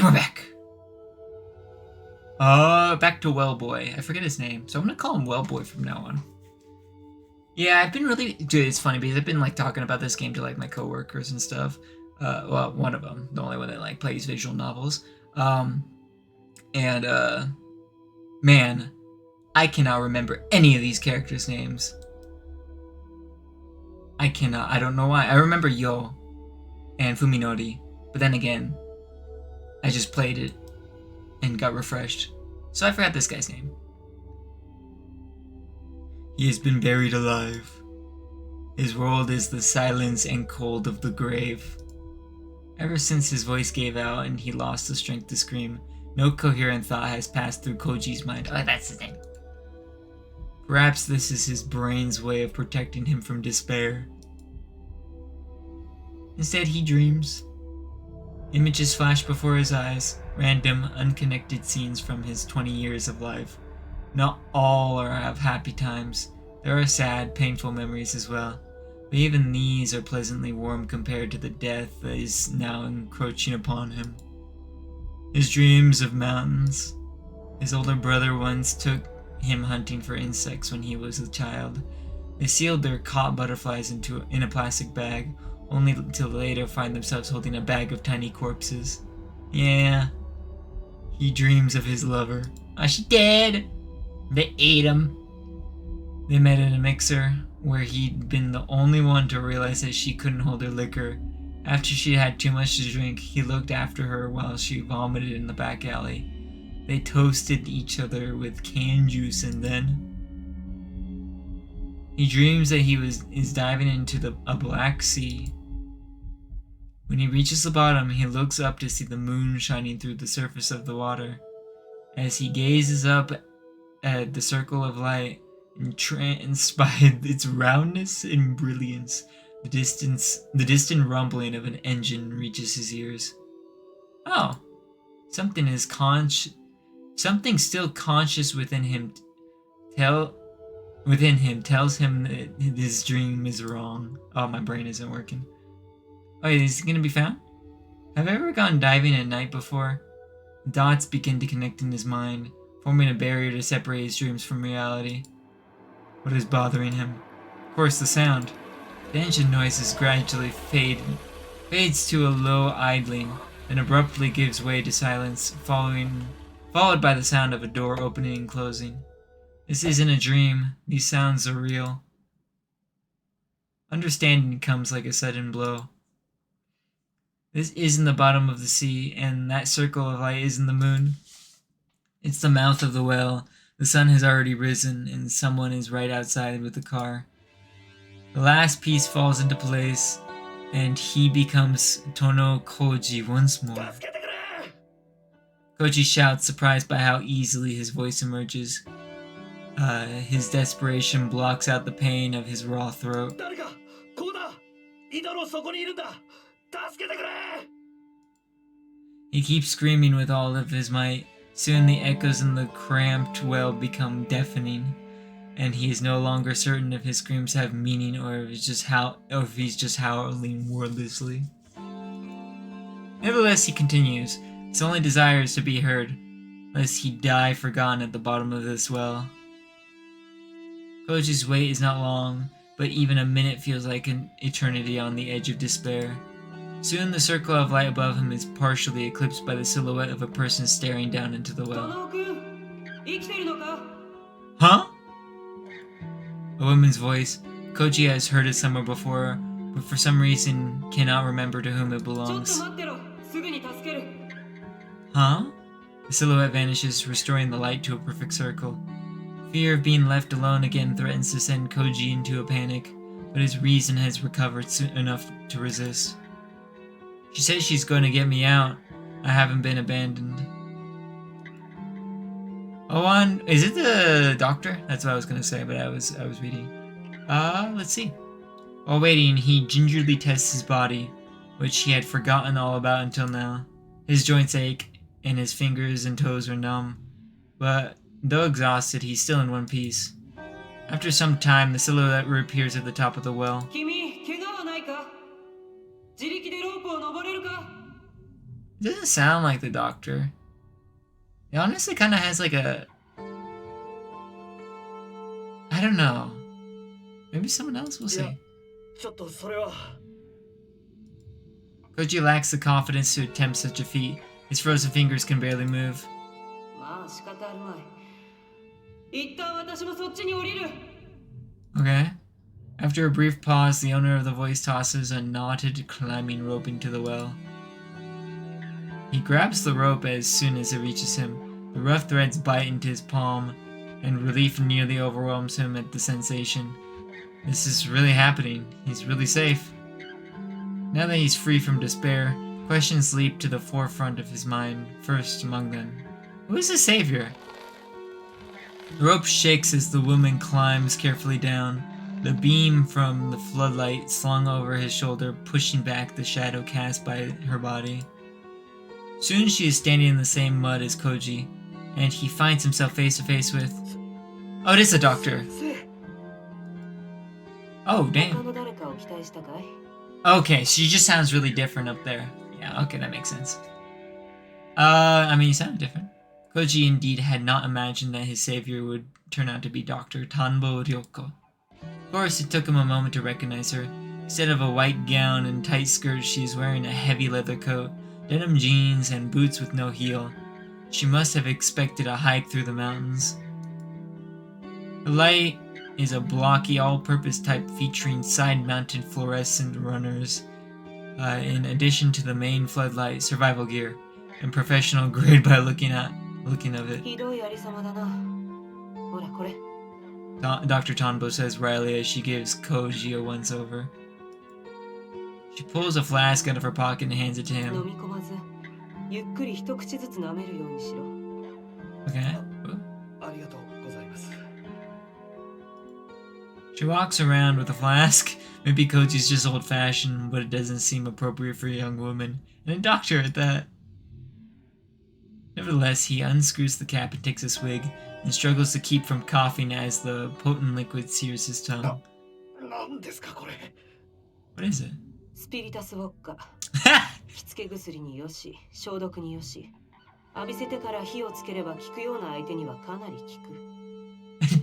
And we're back. Back to Wellboy. I forget his name, so I'm gonna call him Wellboy from now on. Yeah, I've been really... Dude, it's funny because I've been, like, talking about this game to, like, my coworkers and stuff. Well, one of them. The only one that, like, plays visual novels. Man, I cannot remember any of these characters' names. I cannot. I don't know why. I remember Yo and Fuminori, but then again, I just played it and got refreshed. So I forgot this guy's name. He has been buried alive. His world is the silence and cold of the grave. Ever since his voice gave out and he lost the strength to scream, no coherent thought has passed through Koji's mind. Oh, that's his name. Perhaps this is his brain's way of protecting him from despair. Instead, he dreams. Images flash before his eyes, random, unconnected scenes from his 20 years of life. Not all are of happy times. There are sad, painful memories as well. But even these are pleasantly warm compared to the death that is now encroaching upon him. His dreams of mountains. His older brother once took him hunting for insects when he was a child. They sealed their caught butterflies in a plastic bag, only to later find themselves holding a bag of tiny corpses. Yeah, he dreams of his lover. Oh, she dead! They ate him. They met in a mixer, where he'd been the only one to realize that she couldn't hold her liquor. After she had too much to drink, he looked after her while she vomited in the back alley. They toasted each other with canned juice, and then... He dreams that he is diving into a black sea. When he reaches the bottom, he looks up to see the moon shining through the surface of the water. As he gazes up at the circle of light, entranced by its roundness and brilliance, the distant rumbling of an engine reaches his ears. Oh, something still conscious within him tells him that his dream is wrong. Oh, my brain isn't working. Oh, is he gonna be found? Have I ever gone diving at night before? Dots begin to connect in his mind, forming a barrier to separate his dreams from reality. What is bothering him? Of course, the sound. The engine noises gradually fades to a low idling, then abruptly gives way to silence, followed by the sound of a door opening and closing. This isn't a dream. These sounds are real. Understanding comes like a sudden blow. This isn't the bottom of the sea, and that circle of light isn't the moon. It's the mouth of the well. The sun has already risen, and someone is right outside with the car. The last piece falls into place, and he becomes Tono Koji once more. Koji shouts, surprised by how easily his voice emerges. His desperation blocks out the pain of his raw throat. He keeps screaming with all of his might. Soon the echoes in the cramped well become deafening, and he is no longer certain if his screams have meaning or if he's just howling wordlessly. Nevertheless, he continues. His only desire is to be heard, lest he die forgotten at the bottom of this well. Koji's wait is not long, but even a minute feels like an eternity on the edge of despair. Soon the circle of light above him is partially eclipsed by the silhouette of a person staring down into the well. Huh? A woman's voice. Koji has heard it somewhere before, but for some reason cannot remember to whom it belongs. Huh? The silhouette vanishes, restoring the light to a perfect circle. Fear of being left alone again threatens to send Koji into a panic, but his reason has recovered enough to resist. She says she's going to get me out. I haven't been abandoned. Oh, is it the doctor? That's what I was going to say, but I was reading. Let's see. While waiting, he gingerly tests his body, which he had forgotten all about until now. His joints ache, and his fingers and toes are numb. But though exhausted, he's still in one piece. After some time, the silhouette reappears at the top of the well. The It doesn't sound like the doctor. It honestly kind of has like a... I don't know. Maybe someone else will see. Koji lacks the confidence to attempt such a feat. His frozen fingers can barely move. Okay. After a brief pause, the owner of the voice tosses a knotted climbing rope into the well. He grabs the rope as soon as it reaches him. The rough threads bite into his palm, and relief nearly overwhelms him at the sensation. This is really happening. He's really safe. Now that he's free from despair, questions leap to the forefront of his mind, first among them. Who is the savior? The rope shakes as the woman climbs carefully down, the beam from the floodlight slung over his shoulder pushing back the shadow cast by her body. Soon she is standing in the same mud as Koji, and he finds himself face to face with... Oh, it is a doctor! Oh, damn. Okay, she just sounds really different up there. Yeah, okay, that makes sense. I mean, you sound different. Koji indeed had not imagined that his savior would turn out to be Dr. Tanbo Ryoko. Of course, it took him a moment to recognize her. Instead of a white gown and tight skirt, she is wearing a heavy leather coat, denim jeans, and boots with no heel. She must have expected a hike through the mountains. The light is a blocky all-purpose type featuring side-mounted fluorescent runners, in addition to the main floodlight survival gear, and professional grade by looking of it. Dr. Tanbo says wryly as she gives Koji a once-over. She pulls a flask out of her pocket and hands it to him. Okay. She walks around with a flask. Maybe Koji's just old-fashioned, but it doesn't seem appropriate for a young woman, and a doctor at that. Nevertheless, he unscrews the cap and takes a swig, and struggles to keep from coughing as the potent liquid sears his tongue. What is it?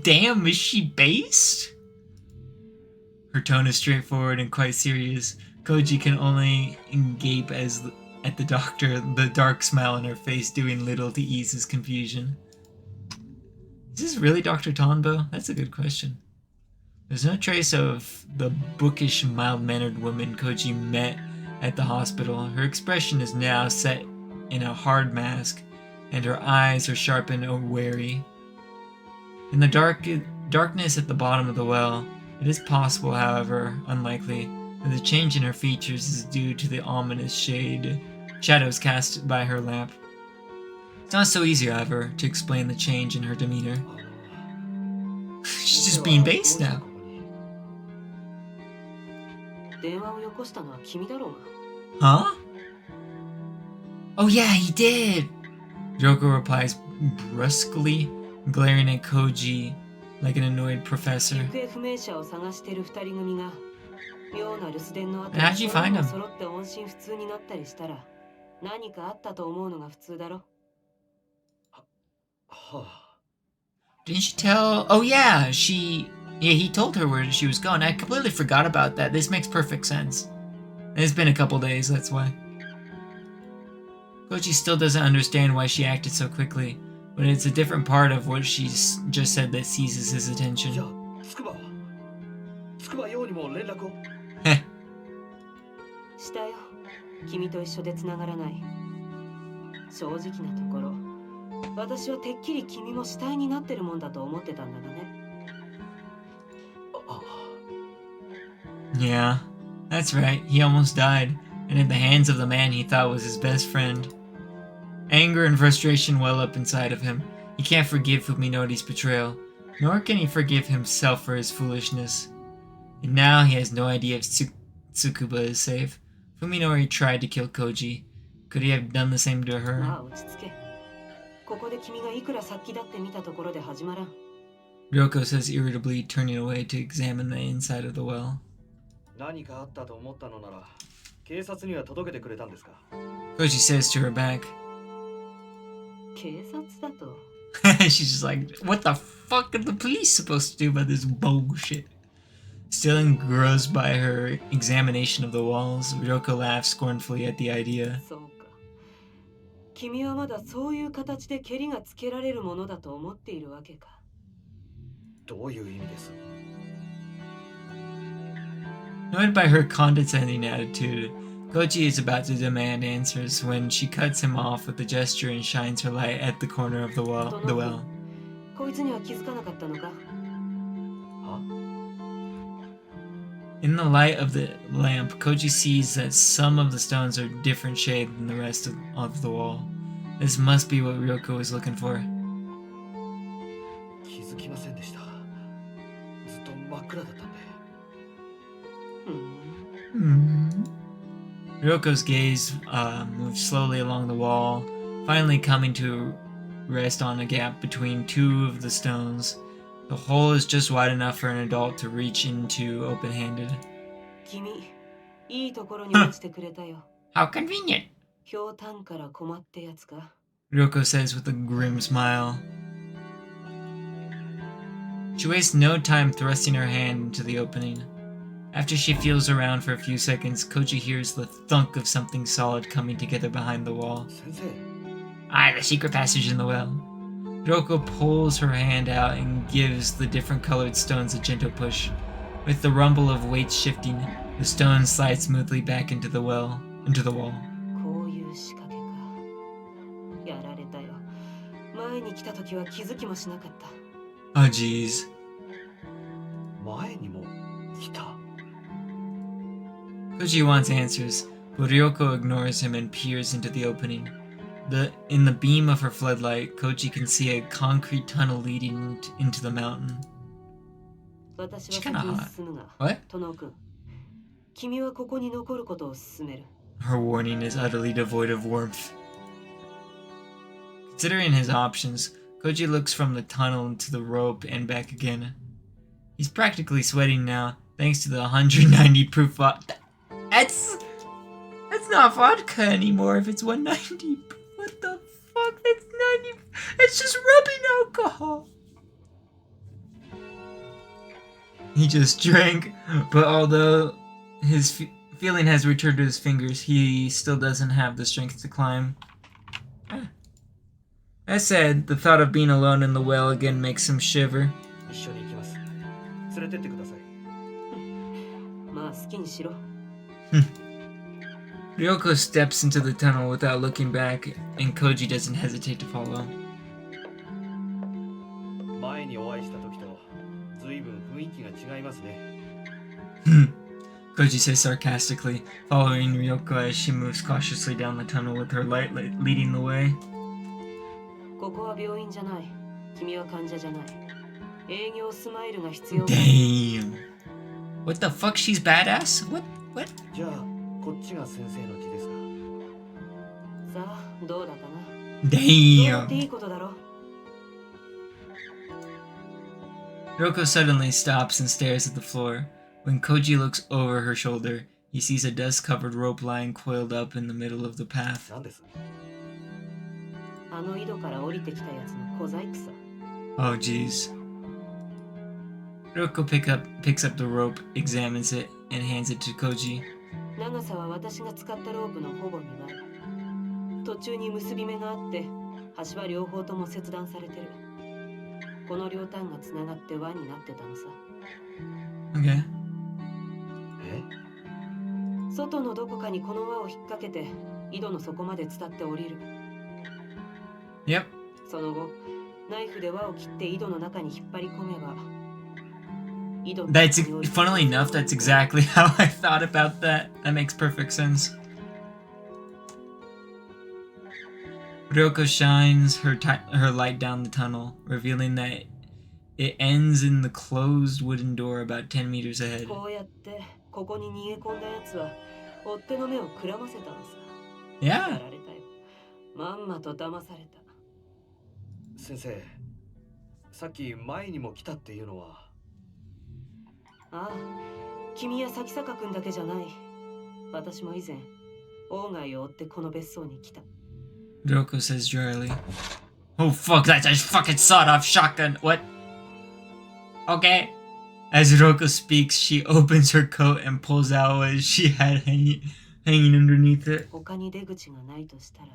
Damn, is she based? Her tone is straightforward and quite serious. Koji can only gape at the doctor, the dark smile on her face doing little to ease his confusion. Is this really Dr. Tanbo? That's a good question. There's no trace of the bookish, mild-mannered woman Koji met at the hospital. Her expression is now set in a hard mask, and her eyes are sharpened and wary. In the darkness at the bottom of the well, it is possible, however, unlikely, that the change in her features is due to the ominous shadows cast by her lamp. It's not so easy, however, to explain the change in her demeanor. She's just being based now. Huh? Oh yeah, he did! Ryoko replies brusquely, glaring at Koji like an annoyed professor. How'd you find him? Didn't she tell... Oh yeah, he told her where she was going. I completely forgot about that. This makes perfect sense. It's been a couple days, that's why. Koji still doesn't understand why she acted so quickly, but it's a different part of what she's just said that seizes his attention. Heh. Yeah, that's right. He almost died, and at the hands of the man he thought was his best friend. Anger and frustration well up inside of him. He can't forgive Fuminori's betrayal, nor can he forgive himself for his foolishness. And now he has no idea if Tsukuba is safe. Fuminori tried to kill Koji. Could he have done the same to her? Ryoko says irritably, turning away to examine the inside of the well. 警察には届けてくれたんですか？ Koji says to her back. 警察だと She's just like, what the fuck are the police supposed to do about this bullshit? Still engrossed by her examination of the walls, Ryoko laughs scornfully at the idea. そうか。君はまだそういう形で蹴りがつけられるものだと思っているわけか。どういう意味です？ Annoyed by her condescending attitude, Koji is about to demand answers when she cuts him off with a gesture and shines her light at the corner of the well. こいつには気づかなかったのか？は？ In the light of the lamp, Koji sees that some of the stones are different shade than the rest of the wall. This must be what Ryoko is looking for. 気づきませんでした。ずっと真っ暗だったんで。Ryoko's gaze moves slowly along the wall, finally coming to rest on a gap between two of the stones. The hole is just wide enough for an adult to reach into open-handed. 君、いいところに落ちてくれたよ。 How convenient! ひょうたんから困ってやつか。 Ryoko says with a grim smile. She wastes no time thrusting her hand into the opening. After she feels around for a few seconds, Koji hears the thunk of something solid coming together behind the wall. 先生、 Ah, the secret passage in the well. Ryoko pulls her hand out and gives the different colored stones a gentle push. With the rumble of weights shifting, the stones slide smoothly back into the wall. こういう仕掛けか。やられたよ。前に来た時は気づきもしなかった。 Oh jeez. 前にも来た。 Koji wants answers, but Ryoko ignores him and peers into the opening. In the beam of her floodlight, Koji can see a concrete tunnel leading into the mountain. 私は先に進むが、 What? 殿君、君はここに残ることを勧める。 Her warning is utterly devoid of warmth. Considering his options, Koji looks from the tunnel to the rope and back again. He's practically sweating now, thanks to the 190 proof vodka. That's not vodka anymore if it's 190. What the fuck? That's 90. It's just rubbing alcohol. He just drank, but although his feeling has returned to his fingers, he still doesn't have the strength to climb. That said, the thought of being alone in the well again makes him shiver. 一緒に行きます。連れてってください。まあ好きにしろ。 Ryoko steps into the tunnel without looking back, and Koji doesn't hesitate to follow. 前にお会いした時と随分雰囲気が違いますね。Koji says sarcastically, following Ryoko as she moves cautiously down the tunnel with her light leading the way. ここは病院じゃない。君は患者じゃない。営業スマイルが必要だ。 Damn. What the fuck? She's badass? What? じゃあこっちが先生の気ですか？さあ、どうだかな。 Damn. いいことだろ。 Ryoko suddenly stops and stares at the floor. When Koji looks over her shoulder, he sees a dust-covered rope lying coiled up in the middle of the path. 何です？あの井戸から降りてきたやつの小細工さ。 Oh jeez. Ryoko picks up the rope, examines it, and hands it to Koji. 長さは私が使ったロープのほぼ2倍。途中に結び目があって、端は両方とも切断されてる。この両端がつながって輪になってたのさ。 Okay. え？外のどこかにこの輪を引っ掛けて、井戸の底まで伝って降りる。 Yep. その後、ナイフで輪を切って井戸の中に引っ張り込めば、井戸の That's 中に置いて funnily enough, that's exactly how I thought about that. That makes perfect sense. Ryoko shines her light down the tunnel, revealing that it ends in the closed wooden door about 10 meters ahead. こうやってここに逃げ込んだやつは追っ手の目をくらませたのさ。や Yeah. られたよ。まんまと騙された。先生、さっき前にも来たっていうのは？ああ、君や咲坂君だけじゃない。私も以前王外を追ってこの別荘に来た。 Ryoko says dryly. Oh fuck, that's a fucking sawed-off shotgun. What? Okay. As Ryoko speaks, she opens her coat and pulls out what she had hanging underneath it. 他に出口がないとしたら、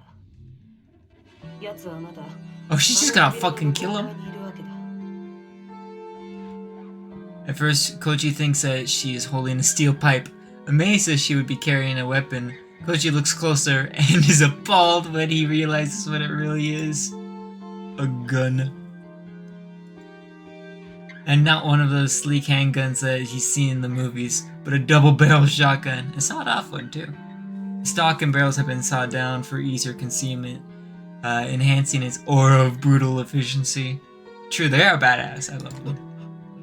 奴はまだ Oh, she's just gonna fucking kill him. にいるわけだ。 At first, Koji thinks that she is holding a steel pipe. Amazed that she would be carrying a weapon, Koji looks closer and is appalled when he realizes what it really is. A gun. And not one of those sleek handguns that he's seen in the movies, but a double-barrel shotgun. A sawed-off one, too. The stock and barrels have been sawed down for easier concealment, enhancing its aura of brutal efficiency. True, they are badass. I love them.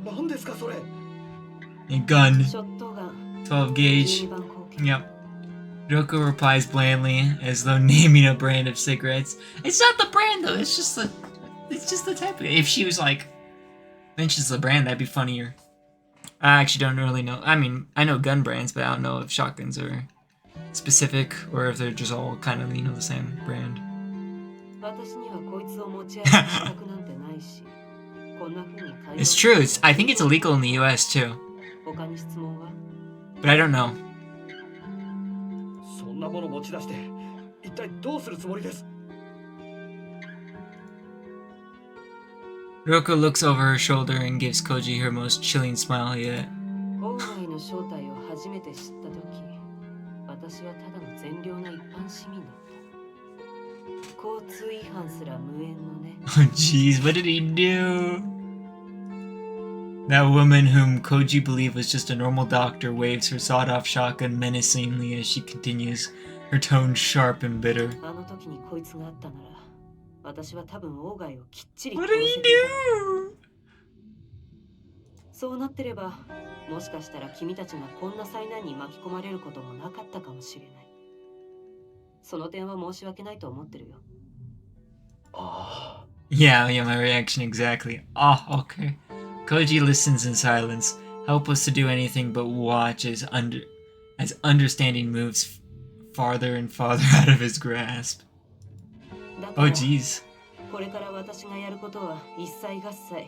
何ですかそれ。 A gun. ショットガン 12 gauge. 12番口径 Yep. Ryoko replies blandly, as though naming a brand of cigarettes. It's not the brand though. It's just the type of. If she was like mentions the brand, that'd be funnier. I actually don't really know. I mean, I know gun brands, but I don't know if shotguns are specific or if they're just all kind of the same brand. 私にはこいつを持ち歩く資格なんてないし、こんな風に会話 It's true. I think it's illegal in the U.S. too, 他に質問は but I don't know. そんなもの持ち出して一体どうするつもりです。 Ryoko looks over her shoulder and gives Koji her most chilling smile yet. 王外の正体を初めて知った時、私はただの善良な一般市民だった。交通違反すら無縁のね。 Oh jeez, what did he do? That woman whom Koji believed was just a normal doctor waves her sawed-off shotgun menacingly as she continues, her tone sharp and bitter. あの時にこいつがあったなら、私は多分王外をきっちり What did he 殺せてい do? た。そうなってれば、もしかしたら君たちがこんな災難に巻き込まれることもなかったかもしれない。その点は申し訳ないと思ってるよ。ああ。 Yeah, my reaction exactly. Ah, okay. Koji listens in silence, helpless to do anything but watch as understanding moves farther and farther out of his grasp. だか Oh ら jeez. これから私がやることは一切合切。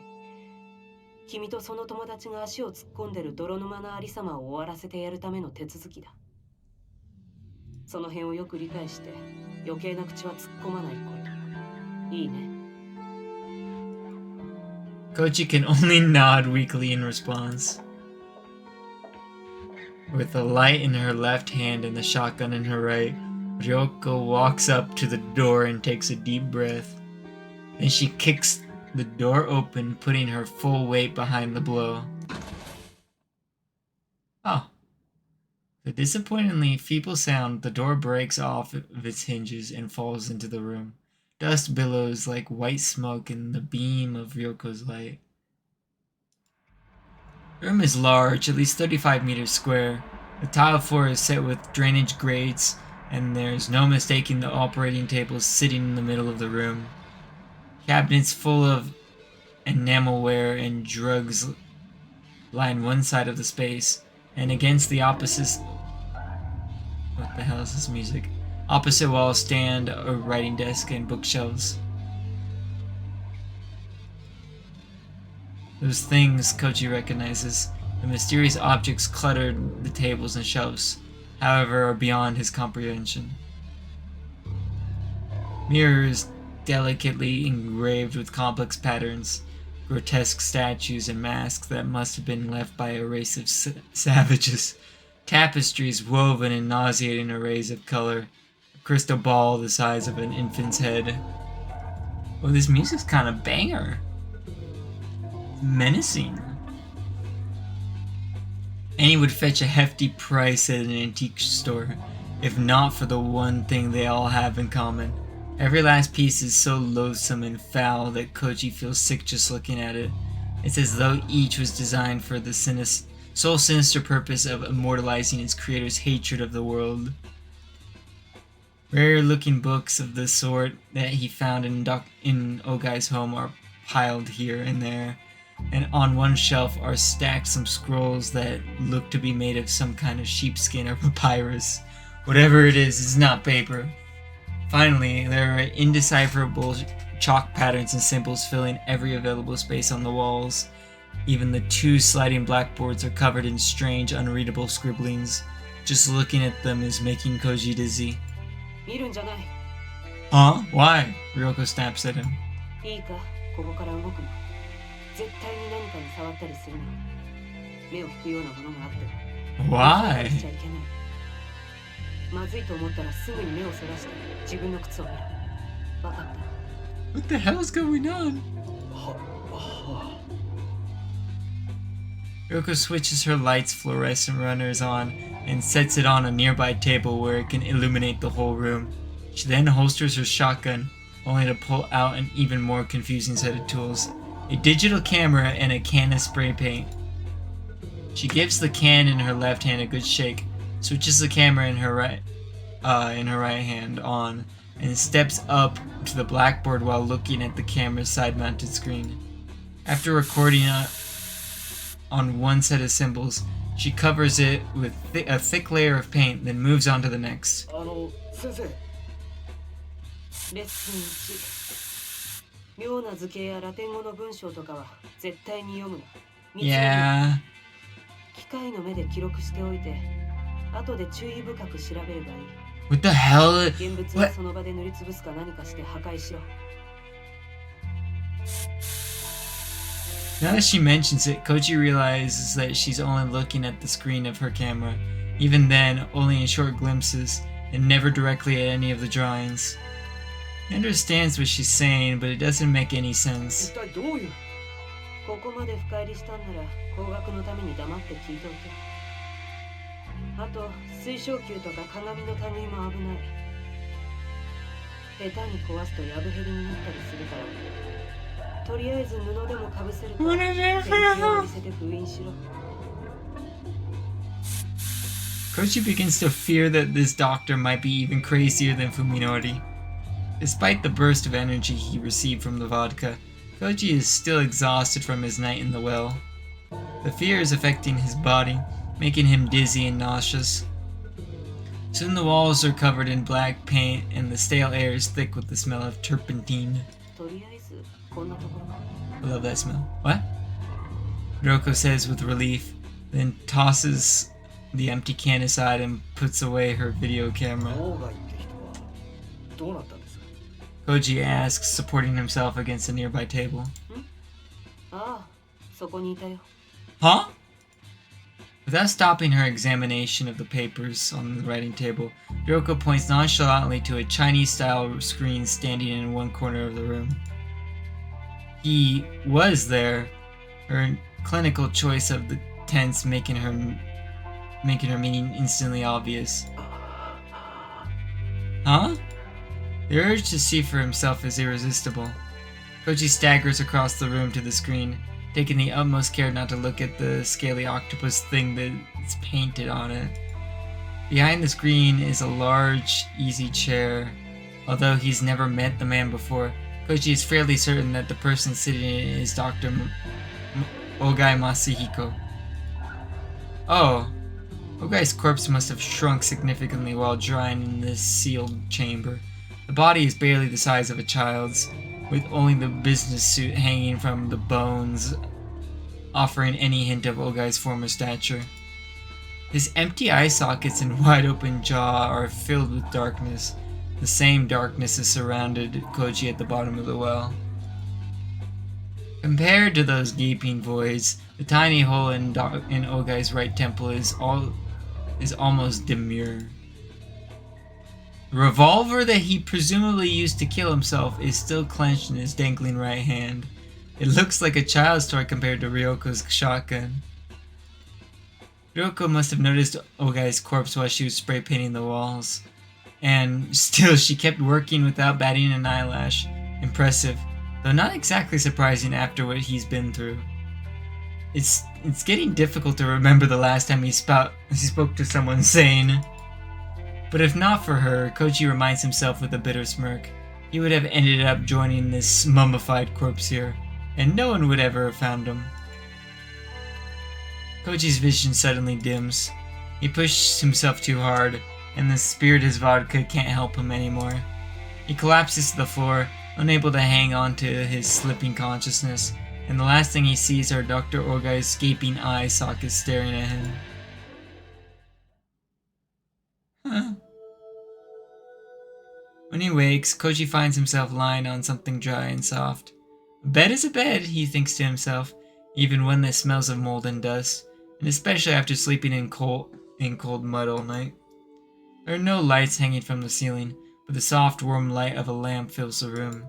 君とその友達が足を突っ込んでる泥沼のありさまを終わらせてやるための手続きだ。その辺をよく理解して余計な口は突っ込まないこと。いいね。 Koji can only nod weakly in response. With the light in her left hand and the shotgun in her right, Ryoko walks up to the door and takes a deep breath. Then she kicks the door open, putting her full weight behind the blow. Oh. With a disappointingly feeble sound, the door breaks off of its hinges and falls into the room. Dust billows like white smoke in the beam of Ryoko's light. The room is large, at least 35 meters square. The tile floor is set with drainage grates, and there's no mistaking the operating table sitting in the middle of the room. Cabinets full of enamelware and drugs line one side of the space, and against the opposite... What the hell is this music? Opposite walls stand a writing desk and bookshelves. Those things Koji recognizes. The mysterious objects cluttered the tables and shelves, however, are beyond his comprehension. Mirrors delicately engraved with complex patterns, grotesque statues and masks that must have been left by a race of savages, tapestries woven in nauseating arrays of color, a crystal ball the size of an infant's head. Oh, this music's kind of banger. Menacing. Any would fetch a hefty price at an antique store, if not for the one thing they all have in common. Every last piece is so loathsome and foul that Koji feels sick just looking at it. It's as though each was designed for the sole sinister purpose of immortalizing its creator's hatred of the world. Rare-looking books of the sort that he found in Ogai's home are piled here and there, and on one shelf are stacked some scrolls that look to be made of some kind of sheepskin or papyrus. Whatever it is not paper. Finally, there are indecipherable chalk patterns and symbols filling every available space on the walls. Even the two sliding blackboards are covered in strange, unreadable scribblings. Just looking at them is making Koji dizzy. 見るんじゃない。 Huh? Why? Ryoko snaps at him. いいか、ここから動くな。絶対に何かに触ったりするな。目を引くようなものがあっても。 Why? しちゃいけない。まずいと思ったらすぐに目をそらして自分の靴を見る。わかった。 What the hell's going on? は Ryoko switches her light's fluorescent runners on and sets it on a nearby table where it can illuminate the whole room. She then holsters her shotgun, only to pull out an even more confusing set of tools. A digital camera and a can of spray paint. She gives the can in her left hand a good shake, switches the camera in her right hand on, and steps up to the blackboard while looking at the camera's side-mounted screen. After recording on one set of symbols, she covers it with a thick layer of paint, then moves on to the next. 先生。レッスン1。妙な図形やラテン語の文章とかは絶対に読むな。 Yeah. 機械の目で記録しておいて、後で注意深く調べればいい。 What the hell? 現物はその場で塗りつぶすか何かして破壊しろ。 Now that she mentions it, Koji realizes that she's only looking at the screen of her camera, even then only in short glimpses, and never directly at any of the drawings. He understands what she's saying, but it doesn't make any sense. 一体どういう。ここまで深入りしたんなら工学のために黙って聞いておけ。あと水晶球とか鏡の類も危ない。下手に壊すとやぶへりになったりするから。とりあえず布でもかぶせるか研究を見せて封印しろ。 Koji begins to fear that this doctor might be even crazier than Fuminori. Despite the burst of energy he received from the vodka, Koji is still exhausted from his night in the well. The fear is affecting his body, making him dizzy and nauseous. Soon the walls are covered in black paint and the stale air is thick with the smell of turpentine. とりあえずこんなところか。 I love that smell. What? Ryoko says with relief, then tosses the empty can aside and puts away her video camera. オーガイって人はどうなったんですか。 Koji asks, supporting himself against a nearby table. ああ、そこにいたよ。 Huh? Without stopping her examination of the papers on the writing table, Ryoko points nonchalantly to a Chinese-style screen standing in one corner of the room. He was there, her clinical choice of the tense making her meaning instantly obvious. Huh? The urge to see for himself is irresistible. Koji staggers across the room to the screen, taking the utmost care not to look at the scaly octopus thing that's painted on it. Behind the screen is a large, easy chair. Although he's never met the man before, Koji is fairly certain that the person sitting in it is Dr. Ogai Masahiko. Oh, Ogai's corpse must have shrunk significantly while drying in this sealed chamber. The body is barely the size of a child's, with only the business suit hanging from the bones, offering any hint of Ogai's former stature. His empty eye sockets and wide-open jaw are filled with darkness. The same darkness has surrounded Koji at the bottom of the well. Compared to those gaping voids, the tiny hole in Ogai's right temple is almost demure. The revolver that he presumably used to kill himself is still clenched in his dangling right hand. It looks like a child's toy compared to Ryoko's shotgun. Ryoko must have noticed Ogai's corpse while she was spray painting the walls. And still she kept working without batting an eyelash. Impressive, though not exactly surprising after what he's been through. It's getting difficult to remember the last time he spoke to someone sane. But if not for her, Koji reminds himself with a bitter smirk, he would have ended up joining this mummified corpse here. and no one would ever have found him. Koji's vision suddenly dims. He pushes himself too hard, and the spirited vodka can't help him anymore. He collapses to the floor, unable to hang on to his slipping consciousness, and the last thing he sees are Dr. Ogai's gaping eye sockets staring at him. Huh. When he wakes, Koji finds himself lying on something dry and soft. A bed is a bed, he thinks to himself, even when it smells of mold and dust, and especially after sleeping in cold mud all night. There are no lights hanging from the ceiling, but the soft, warm light of a lamp fills the room.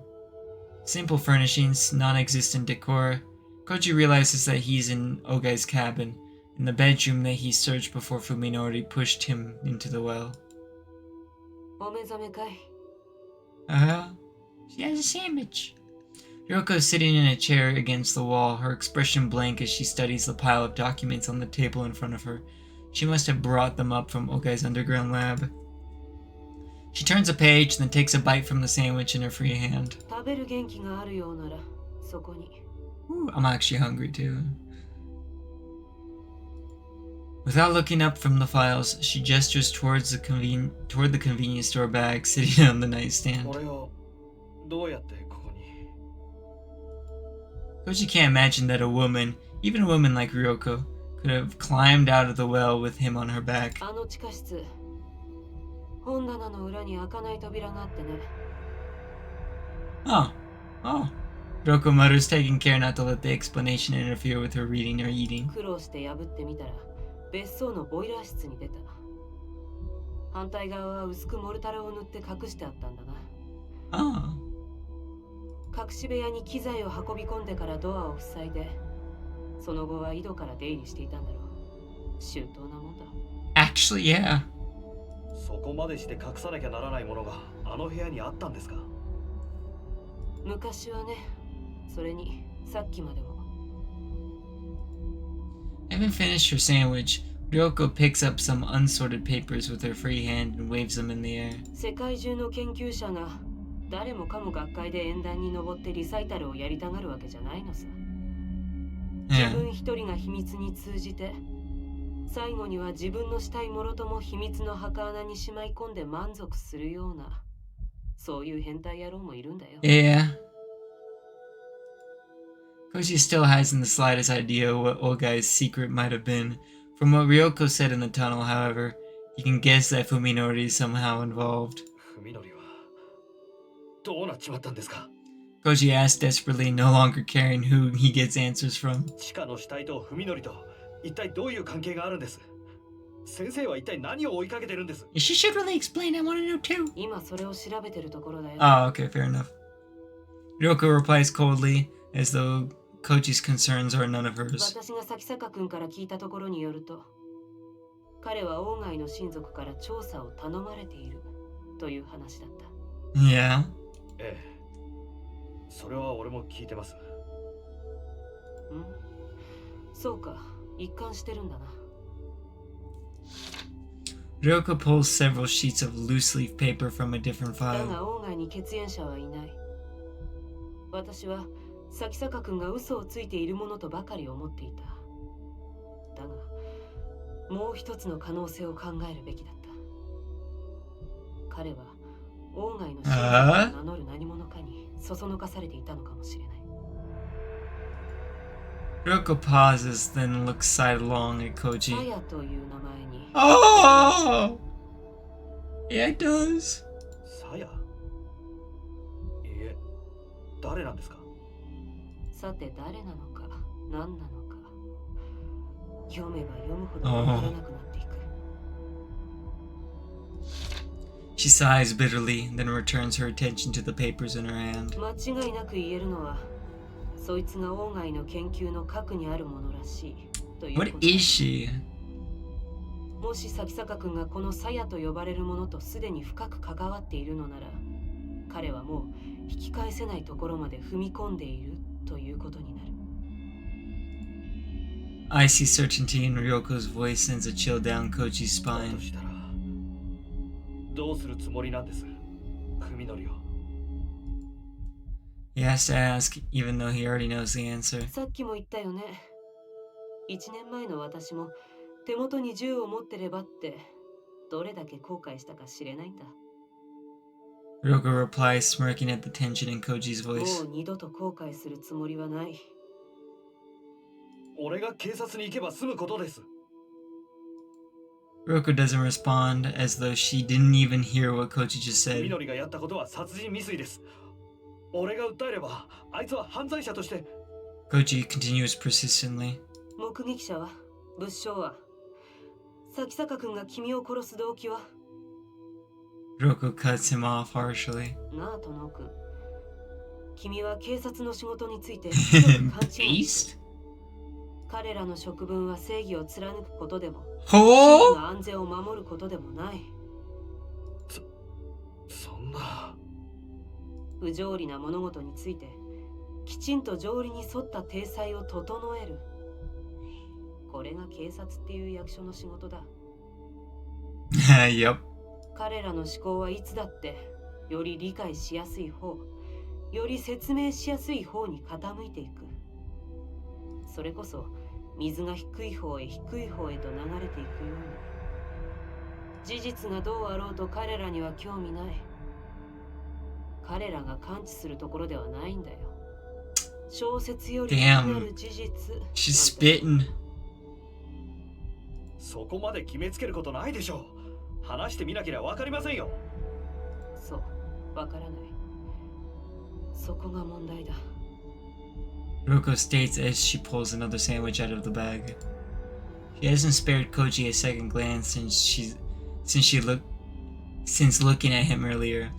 Simple furnishings, non-existent decor. Koji realizes that he's in Ogai's cabin, in the bedroom that he searched before Fuminori pushed him into the well. She has a sandwich. Ryoko is sitting in a chair against the wall, her expression blank as she studies the pile of documents on the table in front of her. She must have brought them up from Ogai's underground lab. She turns a page, then takes a bite from the sandwich in her free hand. Ooh, I'm actually hungry too. Without looking up from the files, she gestures toward the convenience store bag sitting on the nightstand. Koji can't imagine that a woman, even a woman like Ryoko, could have climbed out of the well with him on her back. Oh. Ryoko mutters, taking care not to let the explanation interfere with her reading or eating. 別荘のボイラー室に出た。反対側は薄くモルタルを塗って隠してあったんだな。ああ。隠し部屋に機材を運び込んでからドアを塞いで、その後は井戸から出入りしていたんだろう。周到なもんだ。Actually, yeah. そこまでして隠さなきゃならないものがあの部屋にあったんですか？昔はね、それにさっきまでも。Having finished her sandwich, Ryoko picks up some unsorted papers with her free hand and waves them in the air. 世界中の研究者が誰もかも学会で演壇に登ってリサイタルをやりたがるわけじゃないのさ。自分一人が秘密に通じて、最後には自分のしたいもろとも秘密の墓穴にしまい込んで満足するような、そういう変態野郎もいるんだよ。Yeah. Koji still hasn't the slightest idea what Ogai's secret might have been. From what Ryoko said in the tunnel, however, he can guess that Fuminori is somehow involved. Koji asks desperately, no longer caring who he gets answers from. She should really explain, I want to know too. Oh, okay, fair enough. Ryoko replies coldly, as though Koji's concerns are none of hers. 私が崎坂君から聞いたところによると、彼は王外の親族から調査を頼まれているという話だった。Yeah. ええ。それは俺も聞いてます。うん。そうか、一貫してるんだな。Ryoko pulls several sheets of loose leaf paper from a different だ file. が王外に血縁者はいない。私は崎坂君が嘘をついているものとばかり思っていた。だが、もう一つの可能性を考えるべきだった。彼は王外の親族を名乗る何者かにそそのかされていたのかもしれない。Ryoko pauses, then looks sidelong at サ Koji. ヤという名前に。Oh! Yeah, it does. サヤ？いえ、誰なんですか？さて誰なのか何なのか読めば読むほどわからなくなっていく。She sighs bitterly, then returns her attention to the papers in her hand. 間違いなく言えるのは、そいつが王外の研究の核にあるものらしいということ What is she? もし崎坂君がこのサヤと呼ばれるものとすでに深く関わっているのなら、彼はもう引き返せないところまで踏み込んでいるということになる。Icy certainty in Ryoko's voice sends a chill down Koji's だ spine. としたらどうするつもりなんです？文則を。He has to ask, even though he already knows the answer. さっきも言ったよね。1年前の私も手元に銃を持ってればってどれだけ後悔したか知れないんだ。 Roko replies, smirking at the tension in Koji's も voice. う二度と後悔するつもりはない。俺が警察に行けば済むことです。 Roko doesn't respond, as though she didn't even hear what Koji just み said. のりがやったことは殺人未遂です。俺が訴えればあいつは犯罪者として。 Koji continues persistently. 目撃者は、物証は、咲坂君が君を殺す動機は。 Roko cuts him off harshly. なあ、殿君。君は警察の仕事についてひどく勘違いしてる。 Beast? 彼らの職分は正義を貫くことでも、 Oh! の安全を守ることでもない。そんな。不条理な物事について、きちんと条理に沿った体裁を整える。これが警察っていう役所の仕事だ。 Yep. 彼らの思考はいつだってより理解しやすい方、より説明しやすい方に傾いていく。それこそ水が低い方へ低い方へと流れていくように。事実がどうあろうと彼らには興味ない。彼らが感知するところではないんだよ。小説よりなる事実。 She's spitting. そこまで決めつけることないでしょう。話してみなければ分かりませんよ。そう、わからない。そこが問題だ。 Roko states as she pulls another sandwich out of the bag. She hasn't spared Koji a second glance since looking at him earlier.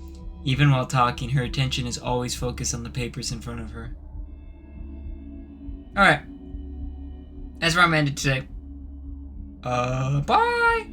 Even while talking, her attention is always focused on the papers in front of her. Alright. That's where I'm ended today. Bye!